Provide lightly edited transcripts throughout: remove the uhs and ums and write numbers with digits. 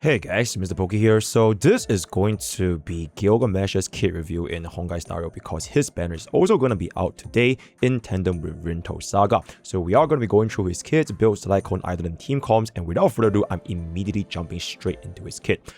Hey guys, MrPokke here. So this is going to be Gilgamesh's kit review in Honkai Star because his banner is also going to be out today in tandem with Rinto Saga. So we are going to be going through his kits, builds, Lycon, Eidolon, team comms, and without further ado, I'm immediately jumping straight into his kit.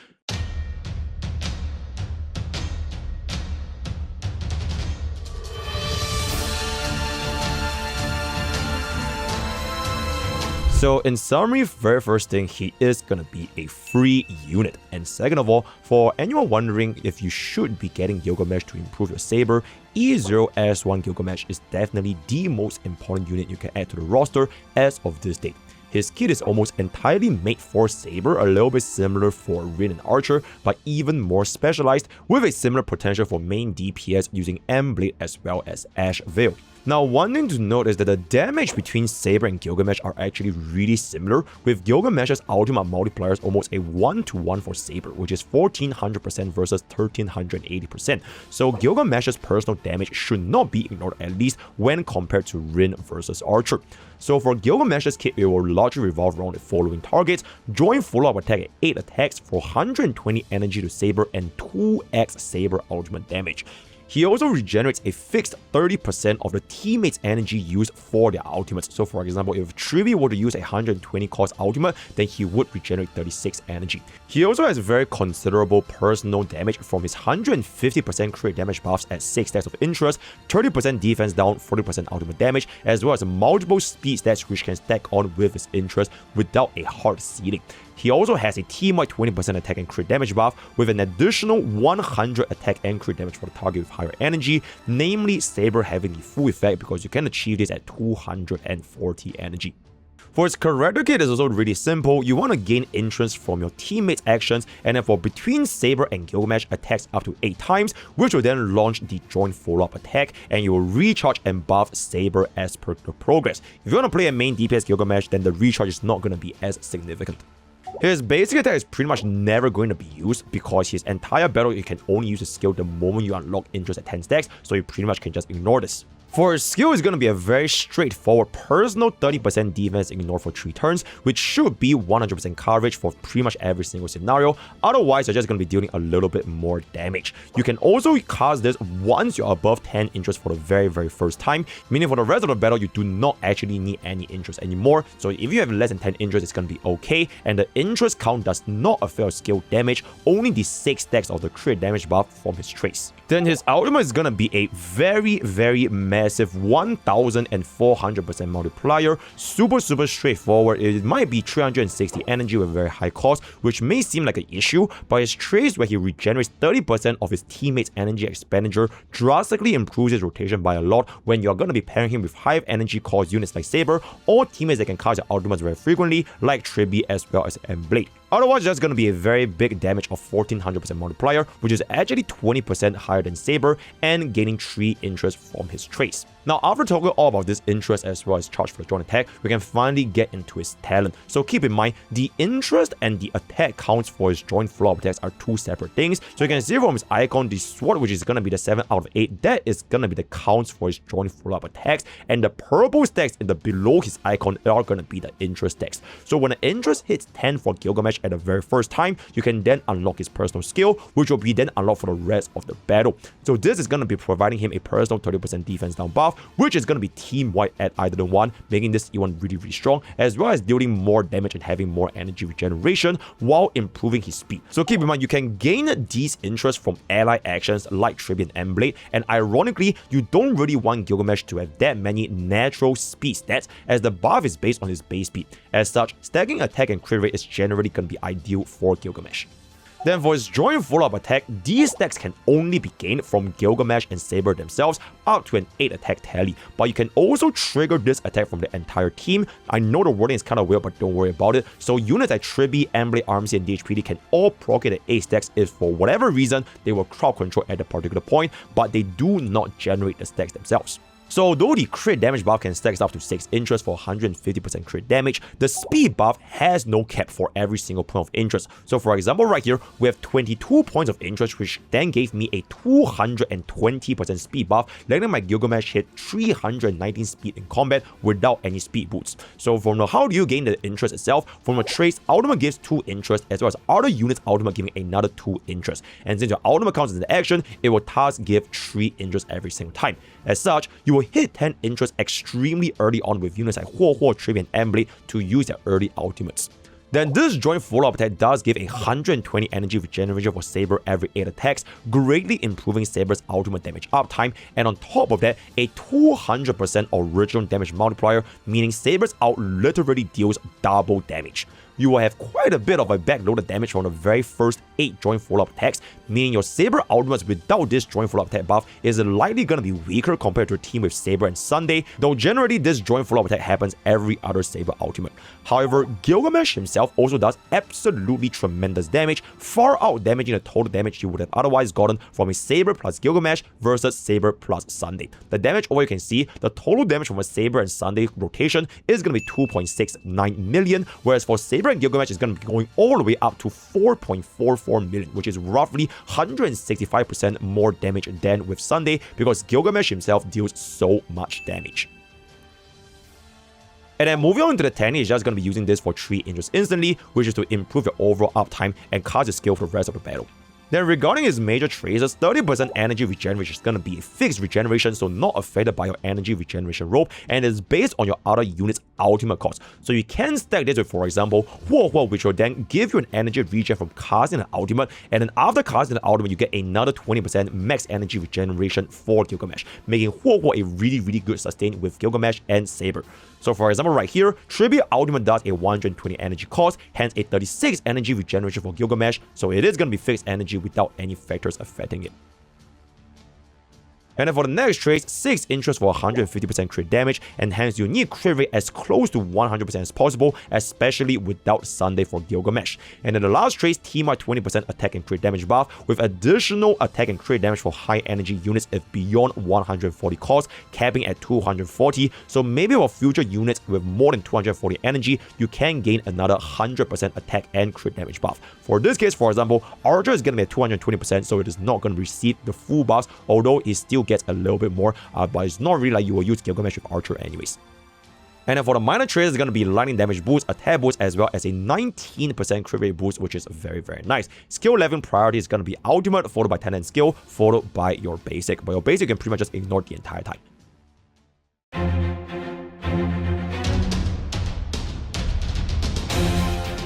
So in summary, very first thing, he is going to be a free unit. And second of all, for anyone wondering if you should be getting Gilgamesh to improve your saber, E0S1 Gilgamesh is definitely the most important unit you can add to the roster as of this date. His kit is almost entirely made for saber, a little bit similar for Rin and Archer, but even more specialized with a similar potential for main DPS using M-Blade as well as Ash Veil. Now, one thing to note is that the damage between Saber and Gilgamesh are actually really similar, with Gilgamesh's ultimate multiplier is almost a 1-to-1 for Saber, which is 1400% versus 1380%. So Gilgamesh's personal damage should not be ignored, at least when compared to Rin versus Archer. So for Gilgamesh's kit, it will largely revolve around the following targets: join follow-up attack at 8 attacks for 120 energy to Saber and 2x Saber ultimate damage. He also regenerates a fixed 30% of the teammate's energy used for their ultimates. So for example, if Trivi were to use a 120 cost ultimate, then he would regenerate 36 energy. He also has very considerable personal damage from his 150% crit damage buffs at 6 stacks of interest, 30% defense down, 40% ultimate damage, as well as multiple speed stats which can stack on with his interest without a hard ceiling. He also has a team-wide 20% attack and crit damage buff with an additional 100 attack and crit damage for the target with higher energy, namely Saber having the full effect because you can achieve this at 240 energy. For his character kit, is also really simple. You want to gain interest from your teammates' actions, and then for between Saber and Gilgamesh, attacks up to 8 times, which will then launch the joint follow-up attack, and you will recharge and buff Saber as per the progress. If you want to play a main DPS Gilgamesh, then the recharge is not going to be as significant. His basic attack is pretty much never going to be used because his entire battle you can only use the skill the moment you unlock interest at 10 stacks, so you pretty much can just ignore this. For his skill, is going to be a very straightforward personal 30% defense ignore for 3 turns, which should be 100% coverage for pretty much every single scenario. Otherwise, you're just going to be dealing a little bit more damage. You can also cast this once you're above 10 interest for the very first time, meaning for the rest of the battle, you do not actually need any interest anymore. So if you have less than 10 interest, it's going to be okay, and the interest count does not affect skill damage, only the 6 stacks of the crit damage buff from his trace. Then his ultimate is going to be a very massive 1400% multiplier, super straightforward. It might be 360 energy with very high cost, which may seem like an issue, but his trace where he regenerates 30% of his teammates' energy expenditure drastically improves his rotation by a lot when you're going to be pairing him with high energy cost units like Saber, or teammates that can cast their ultimates very frequently like Tribi as well as M-Blade. Otherwise, that's going to be a very big damage of 1400% multiplier, which is actually 20% higher than Saber, and gaining 3 interest from his trace. Now, after talking all about this interest as well as charge for the joint attack, we can finally get into his talent. So keep in mind, the interest and the attack counts for his joint follow-up attacks are 2 separate things. So you can see from his icon, the sword, which is going to be the 7 out of 8, that is going to be the counts for his joint follow-up attacks, and the purple stacks in the below his icon are going to be the interest stacks. So when the interest hits 10 for Gilgamesh at the very first time, you can then unlock his personal skill, which will be then unlocked for the rest of the battle. So this is going to be providing him a personal 30% defense down buff, which is going to be team-wide at Eidolon 1, making this E1 really strong, as well as dealing more damage and having more energy regeneration while improving his speed. So keep in mind, you can gain these interests from ally actions like Tribi and M-Blade, and ironically, you don't really want Gilgamesh to have that many natural speed stats, as the buff is based on his base speed. As such, stacking attack and crit rate is generally going to be ideal for Gilgamesh. Then for his joint follow-up attack, these stacks can only be gained from Gilgamesh and Saber themselves up to an 8 attack tally, but you can also trigger this attack from the entire team. I know the wording is kind of weird, but don't worry about it. So units like Tribi, M-Blade, RMC, and DHPD can all proc it at 8 stacks if for whatever reason they will crowd control at a particular point, but they do not generate the stacks themselves. So though the crit damage buff can stack up to 6 interest for 150% crit damage, the speed buff has no cap for every single point of interest. So for example right here, we have 22 points of interest, which then gave me a 220% speed buff, letting my Gilgamesh hit 319 speed in combat without any speed boosts. So from the how do you gain the interest itself, from a trace, ultimate gives 2 interest, as well as other units ultimate giving another 2 interest. And since your ultimate counts as an action, it will thus give 3 interest every single time. As such, you will hit 10 interest extremely early on with units like Huo, Tribute, and Emblade to use their early ultimates. Then this joint follow-up attack does give a 120 energy regeneration for Saber every 8 attacks, greatly improving Saber's ultimate damage uptime, and on top of that, a 200% original damage multiplier, meaning Saber's ult literally deals double damage. You will have quite a bit of a backloaded damage from the very first 8 joint follow-up attacks, meaning your Saber ultimates without this joint follow-up attack buff is likely going to be weaker compared to a team with Saber and Sunday, though generally this joint follow-up attack happens every other Saber ultimate. However, Gilgamesh himself also does absolutely tremendous damage, far out damaging the total damage you would have otherwise gotten from a Saber plus Gilgamesh versus Saber plus Sunday. The damage over you can see, the total damage from a Saber and Sunday rotation is going to be 2.69 million, whereas for Saber and Gilgamesh is going to be going all the way up to 4.44 million, which is roughly 165% more damage than with Sunday, because Gilgamesh himself deals so much damage. And then moving on into the technique, is just going to be using this for 3 interest instantly, which is to improve your overall uptime and cast your skill for the rest of the battle. Then regarding his major traces, 30% energy regeneration is going to be a fixed regeneration, so not affected by your energy regeneration rope, and is based on your other unit's ultimate cost. So you can stack this with, for example, Huo, which will then give you an energy regen from casting an ultimate, and then after casting the ultimate, you get another 20% max energy regeneration for Gilgamesh, making Huo a really good sustain with Gilgamesh and Saber. So for example right here, Tribute Ultimate does a 120 energy cost, hence a 36 energy regeneration for Gilgamesh, so it is going to be fixed energy without any factors affecting it. And then for the next trace, 6 interest for 150% crit damage, and hence you need crit rate as close to 100% as possible, especially without Sunday for Gilgamesh. And then the last trace, team out 20% attack and crit damage buff, with additional attack and crit damage for high energy units if beyond 140 cost, capping at 240. So maybe for future units with more than 240 energy, you can gain another 100% attack and crit damage buff. For this case, for example, Archer is going to be at 220%, so it is not going to receive the full buffs, although it still gets a little bit more, but it's not really like you will use Gilgamesh with Archer anyways. And then for the minor traits, it's going to be lightning damage boost, attack boost, as well as a 19% crit rate boost, which is very nice. Skill 11 priority is going to be ultimate, followed by talent skill, followed by your basic. But your basic you can pretty much just ignore the entire time.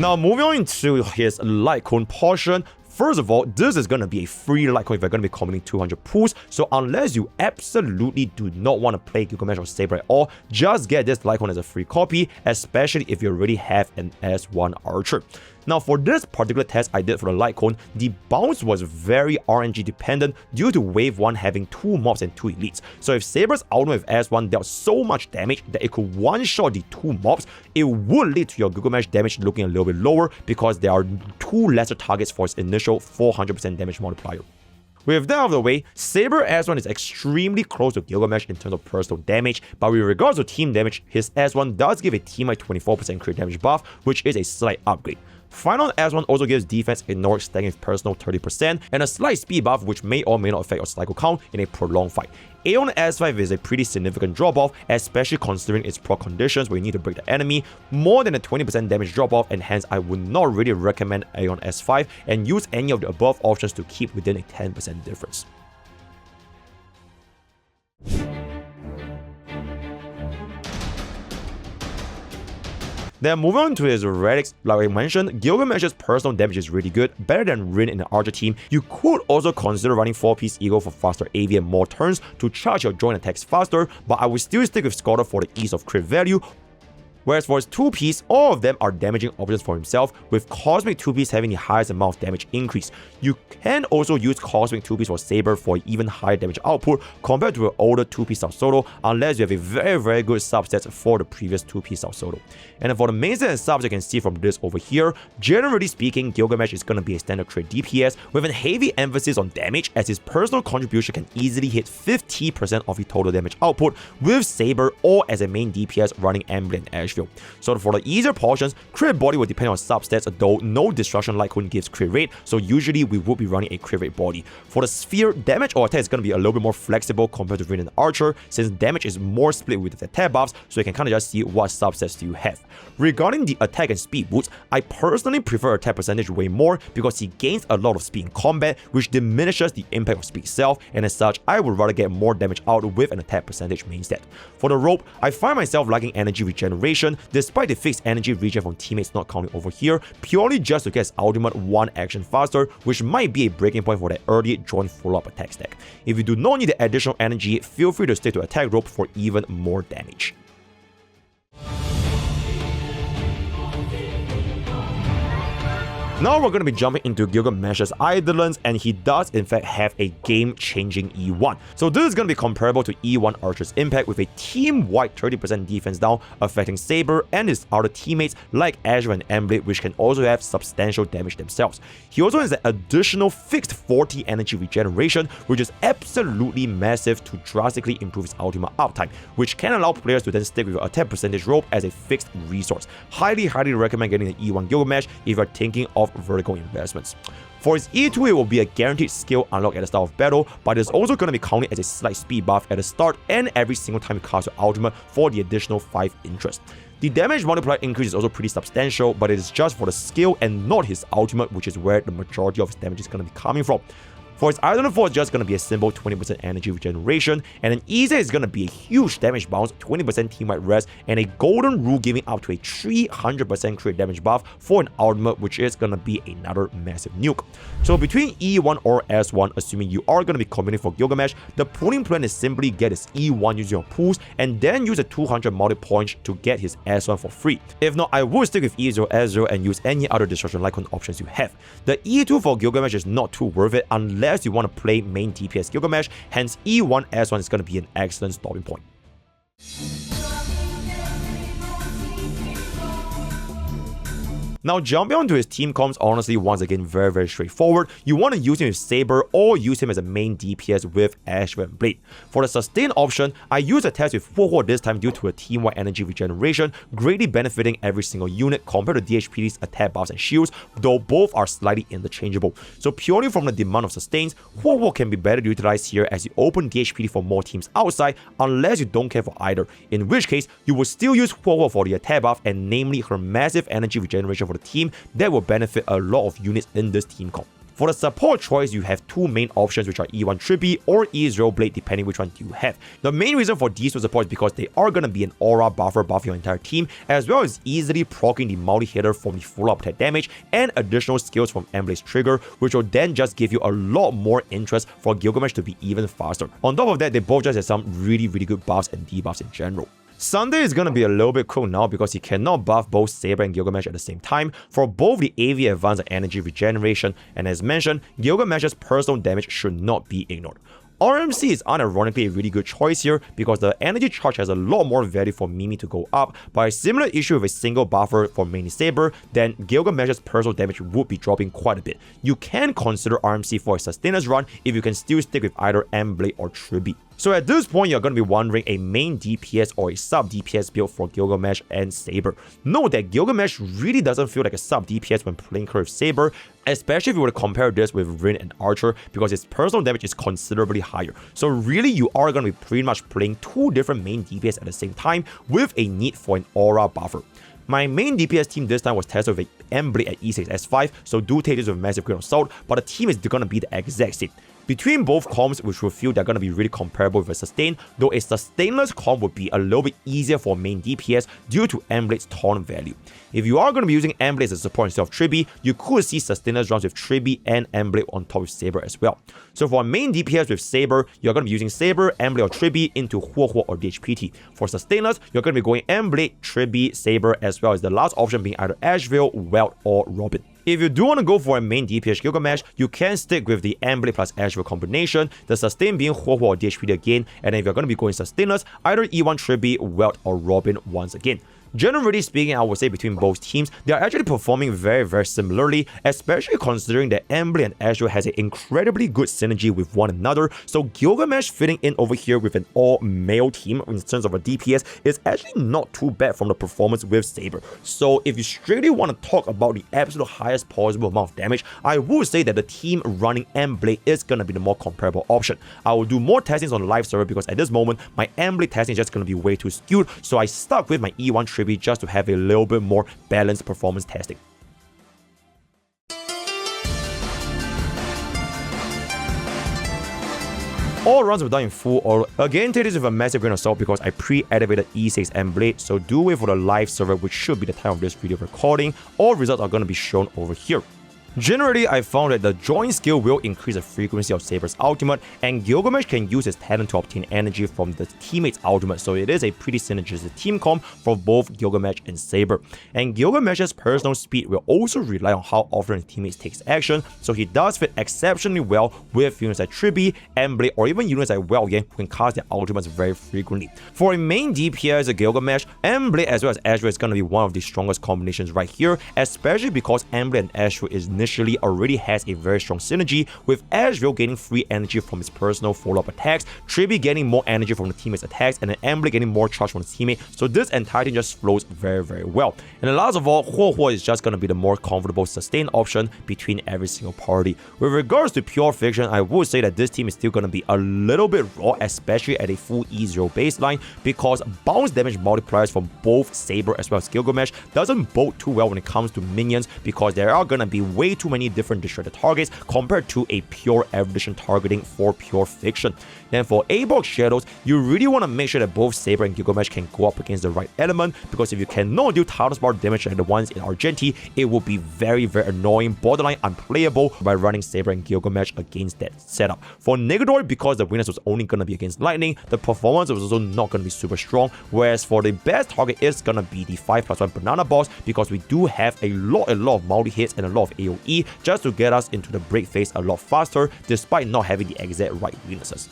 Now moving on into his light cone portion. First of all, this is going to be a free light cone if you're going to be combining 200 pools, so unless you absolutely do not want to play Gilgamesh or Saber at all, just get this light cone as a free copy, especially if you already have an S1 Archer. Now for this particular test I did for the light cone, the bounce was very RNG dependent due to wave 1 having 2 mobs and 2 elites. So if Saber's ultimate with S1 dealt so much damage that it could one-shot the 2 mobs, it would lead to your Gilgamesh damage looking a little bit lower because there are 2 lesser targets for its initial 400% damage multiplier. With that out of the way, Saber S1 is extremely close to Gilgamesh in terms of personal damage, but with regards to team damage, his S1 does give a teammate 24% crit damage buff, which is a slight upgrade. Final S1 also gives defense ignore stacking with personal 30% and a slight speed buff which may or may not affect your cycle count in a prolonged fight. Aeon S5 is a pretty significant drop off, especially considering its proc conditions where you need to break the enemy, more than a 20% damage drop off, and hence I would not really recommend Aeon S5 and use any of the above options to keep within a 10% difference. Then moving on to his relics, like I mentioned, Gilgamesh's personal damage is really good, better than Rin in the Archer team. You could also consider running 4-piece Eagle for faster AV and more turns to charge your joint attacks faster, but I would still stick with Scholar for the ease of crit value. Whereas for his 2Ps, all of them are damaging options for himself, with Cosmic 2Ps having the highest amount of damage increase. You can also use Cosmic 2Ps for Saber for even higher damage output compared to an older 2P Sao Solo, unless you have a very good subset for the previous 2P Sao Solo. And for the main set and subs, you can see from this over here, generally speaking, Gilgamesh is going to be a standard crit DPS with a heavy emphasis on damage, as his personal contribution can easily hit 50% of his total damage output with Saber or as a main DPS running Emblem and Ashfield. So for the easier portions, crit body will depend on substats, though no destruction likelihood gives crit rate, so usually we would be running a crit rate body. For the sphere, damage or attack is going to be a little bit more flexible compared to Rin and Archer, since damage is more split with the attack buffs, so you can kind of just see what subsets do you have. Regarding the attack and speed boosts, I personally prefer attack percentage way more because he gains a lot of speed in combat, which diminishes the impact of speed itself, and as such, I would rather get more damage out with an attack percentage main stat. For the rope, I find myself liking energy regeneration, despite the fixed energy regen from teammates not counting over here, purely just to get his ultimate one action faster, which might be a breaking point for that early joint follow-up attack stack. If you do not need the additional energy, feel free to stick to attack rope for even more damage. Now we're going to be jumping into Gilgamesh's Eidolons, and he does in fact have a game-changing E1. So this is going to be comparable to E1 Archer's impact with a team-wide 30% defense down, affecting Saber and his other teammates like Azure and Emblade, which can also have substantial damage themselves. He also has an additional fixed 40 energy regeneration, which is absolutely massive to drastically improve his ultimate uptime, which can allow players to then stick with your attack percentage rope as a fixed resource. Highly recommend getting the E1 Gilgamesh if you're thinking of vertical investments. For his E2, it will be a guaranteed skill unlock at the start of battle, but it's also going to be counted as a slight speed buff at the start and every single time you cast your ultimate for the additional 5 interest. The damage multiplier increase is also pretty substantial, but it is just for the skill and not his ultimate, which is where the majority of his damage is going to be coming from. For his Eidolon 4, it's just going to be a simple 20% energy regeneration, and an easy is going to be a huge damage bounce, 20% team-wide rest, and a golden rule giving up to a 300% crit damage buff for an ultimate, which is going to be another massive nuke. So between E1 or S1, assuming you are going to be committing for Gilgamesh, the pulling plan is simply get his E1 using your pulls, and then use a 200 multi-point to get his S1 for free. If not, I would stick with E0, S0, and use any other destruction icon options you have. The E2 for Gilgamesh is not too worth it unless you want to play main DPS Gilgamesh, hence E1 S1 is going to be an excellent stopping point. Now jumping onto his team comps, honestly, once again, very straightforward. You want to use him with Saber or use him as a main DPS with Ashwell and Blade. For the sustain option, I use a test with Huohuo this time due to a team-wide energy regeneration, greatly benefiting every single unit compared to DHPD's attack buffs and shields, though both are slightly interchangeable. So purely from the demand of sustains, Huohuo can be better utilized here as you open DHPD for more teams outside, unless you don't care for either, in which case you will still use Huohuo for the attack buff, and namely her massive energy regeneration for the team that will benefit a lot of units in this team comp. For the support choice, you have two main options, which are E1 Trippy or E0 Blade, depending which one you have. The main reason for these two support is because they are going to be an aura buffer buff your entire team, as well as easily proccing the multi-hitter from the full up attack damage and additional skills from Emblade's trigger, which will then just give you a lot more interest for Gilgamesh to be even faster. On top of that, they both just have some really good buffs and debuffs in general. Sunday is going to be a little bit cool now because he cannot buff both Saber and Gilgamesh at the same time for both the AV Advance and Energy Regeneration, and as mentioned, Gilgamesh's personal damage should not be ignored. RMC is unironically a really good choice here because the energy charge has a lot more value for Mimi to go up, but a similar issue with a single buffer for mainly Saber, then Gilgamesh's personal damage would be dropping quite a bit. You can consider RMC for a Sustainers run if you can still stick with either Emblade or Tribi. So at this point, you're going to be wondering a main DPS or a sub DPS build for Gilgamesh and Saber. Note that Gilgamesh really doesn't feel like a sub DPS when playing her with Saber, especially if you were to compare this with Rin and Archer, because its personal damage is considerably higher. So really, you are going to be pretty much playing two different main DPS at the same time with a need for an aura buffer. My main DPS team this time was tested with Emblade at E6S5, so do take this with a massive grain of salt, but the team is gonna be the exact same. Between both comps, which will feel they're going to be really comparable with a sustain, though a sustainless comp would be a little bit easier for main DPS due to Emblade's taunt value. If you are going to be using Emblade as a support instead of Tribi, you could see sustainless runs with Tribi and Emblade on top with Saber as well. So for main DPS with Saber, you're going to be using Saber, Emblade or Tribi into Huo or DHPT. For sustainers, you're going to be going Emblade, Tribi, Saber, as well as the last option being either Asheville, Welt, or Robin. If you do want to go for a main DPS Gilgamesh, you can stick with the Emblade plus Asheville combination, the sustain being Huo or DHPT again, and then if you're going to be going sustainers, either E1 Tribi, Welt, or Robin once again. Generally speaking, I would say between both teams, they are actually performing very similarly, especially considering that Emblade and Asheville has an incredibly good synergy with one another, so Gilgamesh fitting in over here with an all-male team in terms of a DPS is actually not too bad from the performance with Saber. So if you strictly want to talk about the absolute highest possible amount of damage, I would say that the team running Emblade is going to be the more comparable option. I will do more testings on the live server because at this moment, my Emblade testing is just going to be way too skewed, so I stuck with my E1 Tribi just to have a little bit more balanced performance testing. All runs were done in full auto. Again, take this with a massive grain of salt because I pre-activated E6 Emblade, so do wait for the live server, which should be the time of this video recording. All results are going to be shown over here. Generally, I found that the join skill will increase the frequency of Saber's ultimate, and Gilgamesh can use his talent to obtain energy from the teammate's ultimate, so it is a pretty synergistic team comp for both Gilgamesh and Saber. And Gilgamesh's personal speed will also rely on how often his teammates takes action, so he does fit exceptionally well with units like Tribi, Emblade, or even units like Well who can cast their ultimates very frequently. For a main DPS Gilgamesh, Emblade as well as Asheville is going to be one of the strongest combinations right here, especially because Emblade and Asheville is initially already has a very strong synergy, with Asheville getting free energy from his personal follow-up attacks, Tribi getting more energy from the teammate's attacks, and then Emblade getting more charge from the teammate, so this entire thing just flows very well. And then last of all, Huo is just going to be the more comfortable sustain option between every single party. With regards to pure fiction, I would say that this team is still going to be a little bit raw, especially at a full E0 baseline, because bounce damage multipliers from both Saber as well as Gilgamesh doesn't bode too well when it comes to minions, because there are going to be way too many different distracted targets compared to a pure evolution targeting for pure fiction. Then for A-Box Shadows, you really want to make sure that both Saber and Gilgamesh can go up against the right element, because if you cannot do Talos Bar damage like the ones in Argenti, it will be very annoying, borderline unplayable by running Saber and Gilgamesh against that setup. For Negador, because the weakness was only going to be against lightning, the performance was also not going to be super strong, whereas for the best target is going to be the 5+1 Banana Boss, because we do have a lot of multi-hits and a lot of AoE just to get us into the break phase a lot faster, despite not having the exact right weaknesses.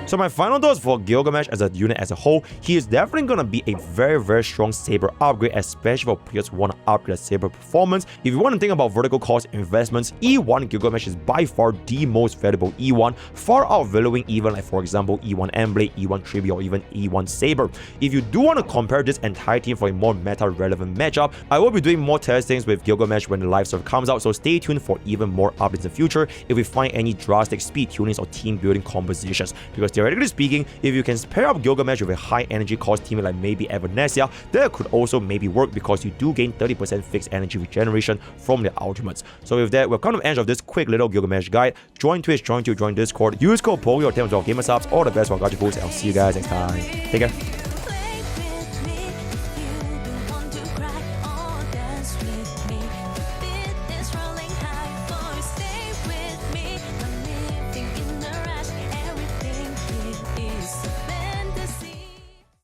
So my final thoughts for Gilgamesh as a unit as a whole, he is definitely going to be a very strong Saber upgrade, especially for players who want to upgrade Saber performance. If you want to think about vertical cost investments, E1 Gilgamesh is by far the most valuable E1, far outvaluing even like for example E1 Emblade, E1 Tribi, or even E1 Saber. If you do want to compare this entire team for a more meta relevant matchup, I will be doing more testings with Gilgamesh when the live server comes out, so stay tuned for even more updates in the future if we find any drastic speed tunings or team building compositions, because theoretically speaking, if you can pair up Gilgamesh with a high energy cost team like maybe Evanesia, that could also maybe work because you do gain 30% fixed energy regeneration from their ultimates. So with that, we're come to the end of this quick little Gilgamesh guide. Join Twitch, join Discord, use code POKE or 10 gamer subs. All the best for Gacha Foods, and I'll see you guys next time. Take care.